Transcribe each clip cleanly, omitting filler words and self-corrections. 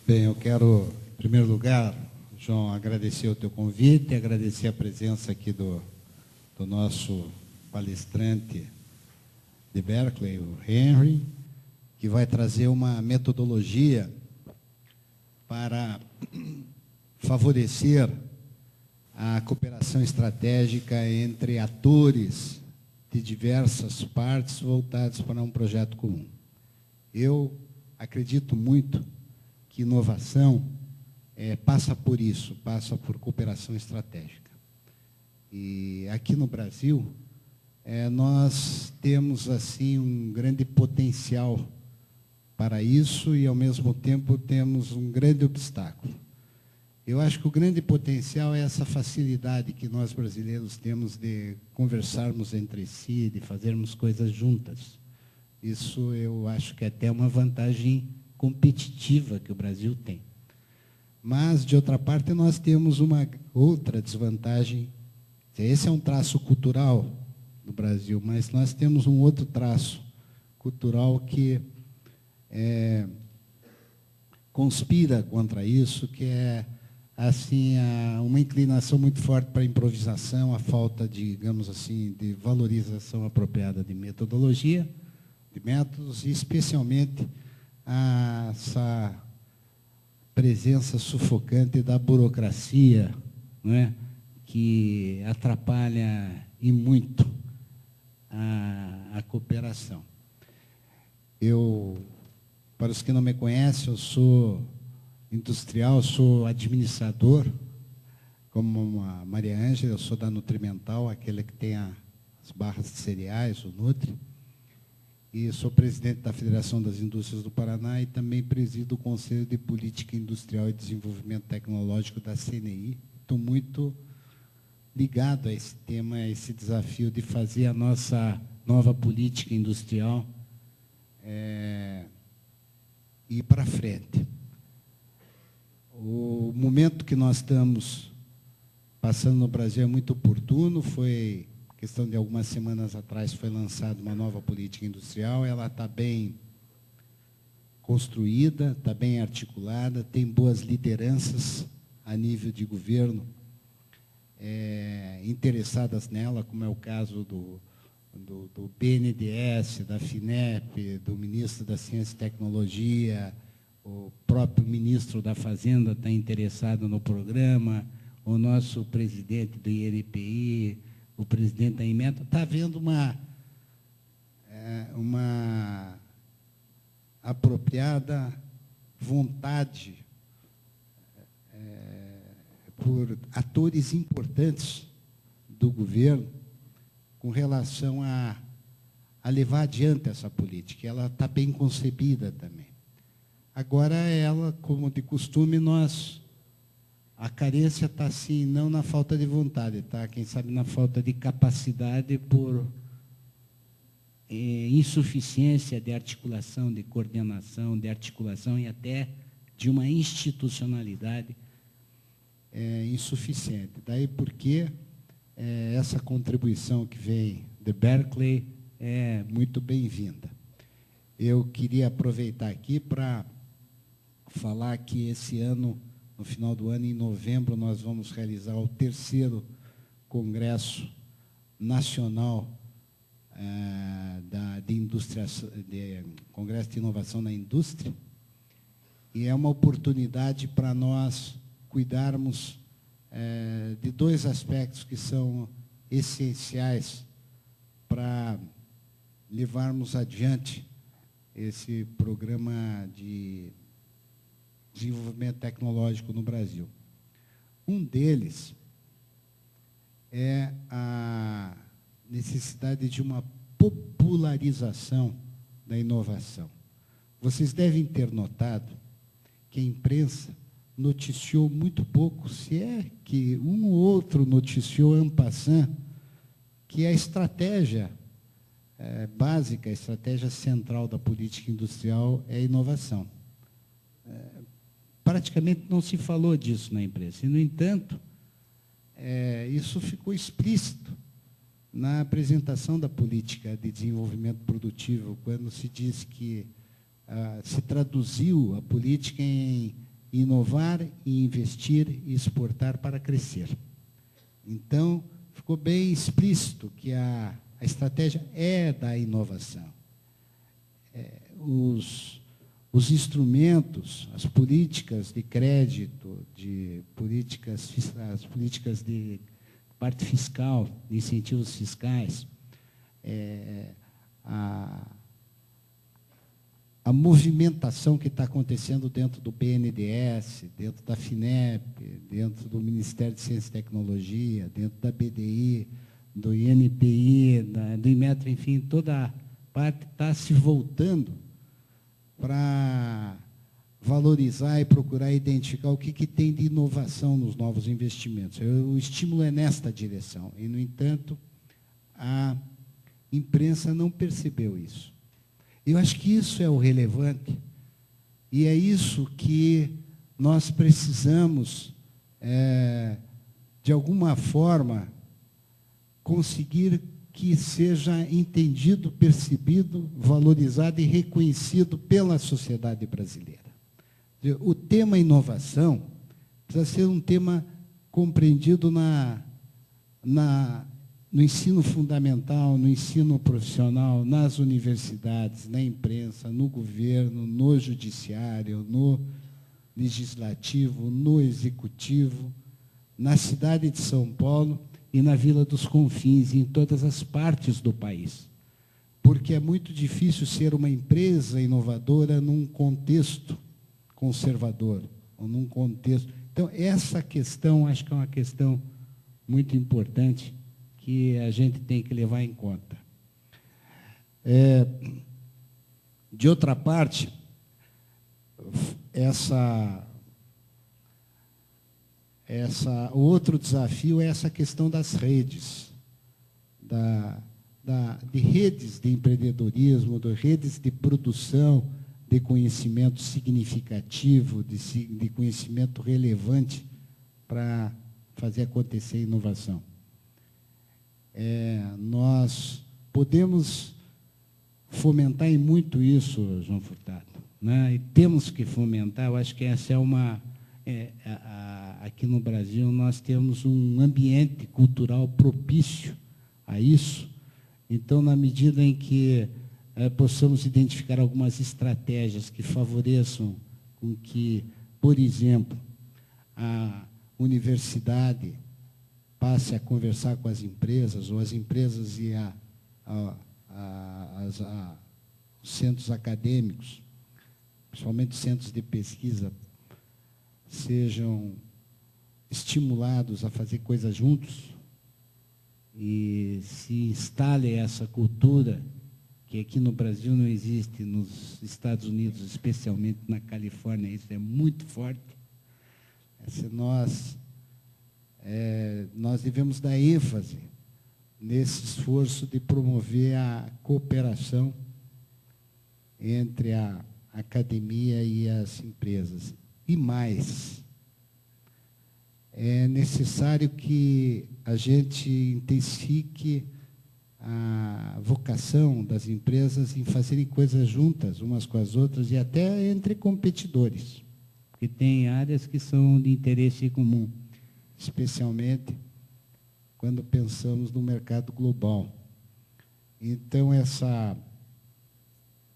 Bem, eu quero, em primeiro lugar, João, agradecer o teu convite, agradecer a presença aqui do nosso palestrante de Berkeley, o Henry, que vai trazer uma metodologia para favorecer a cooperação estratégica entre atores de diversas partes voltados para um projeto comum. Eu acredito muito que inovação passa por isso, passa por cooperação estratégica. E aqui no Brasil, nós temos assim um grande potencial para isso e, ao mesmo tempo, temos um grande obstáculo. Eu acho que o grande potencial é essa facilidade que nós brasileiros temos de conversarmos entre si, de fazermos coisas juntas. Isso eu acho que é até uma vantagem competitiva que o Brasil tem. Mas, de outra parte, nós temos uma outra desvantagem. Esse é um traço cultural do Brasil, mas nós temos um outro traço cultural que conspira contra isso, que é assim uma inclinação muito forte para a improvisação, a falta, digamos assim, de valorização apropriada de metodologia, de métodos, e especialmente essa presença sufocante da burocracia, não é? Que atrapalha e muito a cooperação. Para os que não me conhecem, eu sou industrial, sou administrador, como a Maria Ângela, eu sou da Nutrimental, aquele que tem as barras de cereais, o Nutri, e sou presidente da Federação das Indústrias do Paraná e também presido o Conselho de Política Industrial e Desenvolvimento Tecnológico da CNI. Estou muito ligado a esse tema, a esse desafio de fazer a nossa nova política industrial ir para frente. O momento que nós estamos passando no Brasil é muito oportuno, foi questão de algumas semanas atrás foi lançada uma nova política industrial, ela está bem construída, está bem articulada, tem boas lideranças a nível de governo interessadas nela, como é o caso do BNDES, da FINEP, do ministro da Ciência e Tecnologia, o próprio ministro da Fazenda está interessado no programa, o nosso presidente do INPI, o presidente da Inmetro, está havendo uma apropriada vontade por atores importantes do governo com relação a levar adiante essa política. Ela está bem concebida também. Agora, ela, como de costume, a carência está, assim, não na falta de vontade, tá? Quem sabe na falta de capacidade por insuficiência de articulação, de coordenação, de articulação e até de uma institucionalidade insuficiente. Daí porque essa contribuição que vem de Berkeley é muito bem-vinda. Eu queria aproveitar aqui para falar que esse ano, no final do ano, em novembro, nós vamos realizar o 3º Congresso Nacional Congresso de Inovação na Indústria, e é uma oportunidade para nós cuidarmos de dois aspectos que são essenciais para levarmos adiante esse programa de desenvolvimento tecnológico no Brasil. Um deles é a necessidade de uma popularização da inovação. Vocês devem ter notado que a imprensa noticiou muito pouco, se é que um ou outro noticiou en passant, que a estratégia básica, a estratégia central da política industrial é a inovação. Praticamente não se falou disso na imprensa. E, no entanto, isso ficou explícito na apresentação da política de desenvolvimento produtivo, quando se diz que se traduziu a política em inovar e investir e exportar para crescer. Então, ficou bem explícito que a estratégia é da inovação. Os instrumentos, as políticas de crédito, as políticas de parte fiscal, de incentivos fiscais, a movimentação que está acontecendo dentro do BNDES, dentro da FINEP, dentro do Ministério de Ciência e Tecnologia, dentro da BDI, do INPI, do Inmetro, enfim, toda a parte está se voltando para valorizar e procurar identificar o que tem de inovação nos novos investimentos. O estímulo é nesta direção. E, no entanto, a imprensa não percebeu isso. Eu acho que isso é o relevante, e é isso que nós precisamos, de alguma forma, conseguir que seja entendido, percebido, valorizado e reconhecido pela sociedade brasileira. O tema inovação precisa ser um tema compreendido no ensino fundamental, no ensino profissional, nas universidades, na imprensa, no governo, no judiciário, no legislativo, no executivo, na cidade de São Paulo e na Vila dos Confins, em todas as partes do país. Porque é muito difícil ser uma empresa inovadora num contexto conservador, ou num contexto... Então, essa questão, acho que é uma questão muito importante, que a gente tem que levar em conta. De outra parte, o outro desafio é essa questão das redes, de redes de empreendedorismo, de redes de produção de conhecimento significativo, de conhecimento relevante para fazer acontecer a inovação. Nós podemos fomentar em muito isso, João Furtado, né? E temos que fomentar. Eu acho que essa é uma... aqui no Brasil, nós temos um ambiente cultural propício a isso. Então, na medida em que possamos identificar algumas estratégias que favoreçam com que, por exemplo, a universidade passe a conversar com as empresas, ou as empresas e os centros acadêmicos, principalmente os centros de pesquisa, sejam estimulados a fazer coisas juntos e se instale essa cultura que aqui no Brasil não existe, nos Estados Unidos, especialmente na Califórnia, isso é muito forte. Nós devemos dar ênfase nesse esforço de promover a cooperação entre a academia e as empresas. E mais, é necessário que a gente intensifique a vocação das empresas em fazerem coisas juntas, umas com as outras, e até entre competidores, porque tem áreas que são de interesse comum, especialmente quando pensamos no mercado global. Então, essa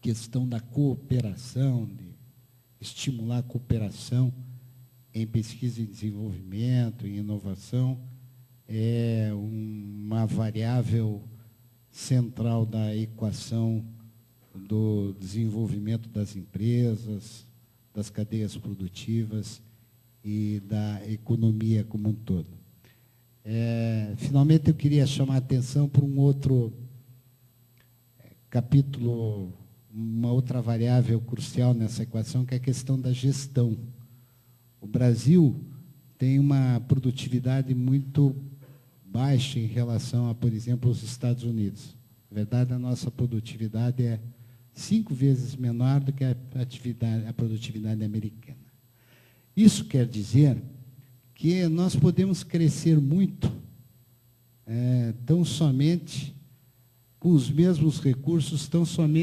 questão da cooperação, de estimular a cooperação em pesquisa e desenvolvimento, em inovação, é uma variável central da equação do desenvolvimento das empresas, das cadeias produtivas e da economia como um todo. Finalmente, eu queria chamar a atenção para um outro capítulo, uma outra variável crucial nessa equação, que é a questão da gestão. O Brasil tem uma produtividade muito baixa em relação a, por exemplo, os Estados Unidos. Na verdade, a nossa produtividade é 5 vezes menor do que a produtividade americana. Isso quer dizer que nós podemos crescer muito, tão somente com os mesmos recursos, tão somente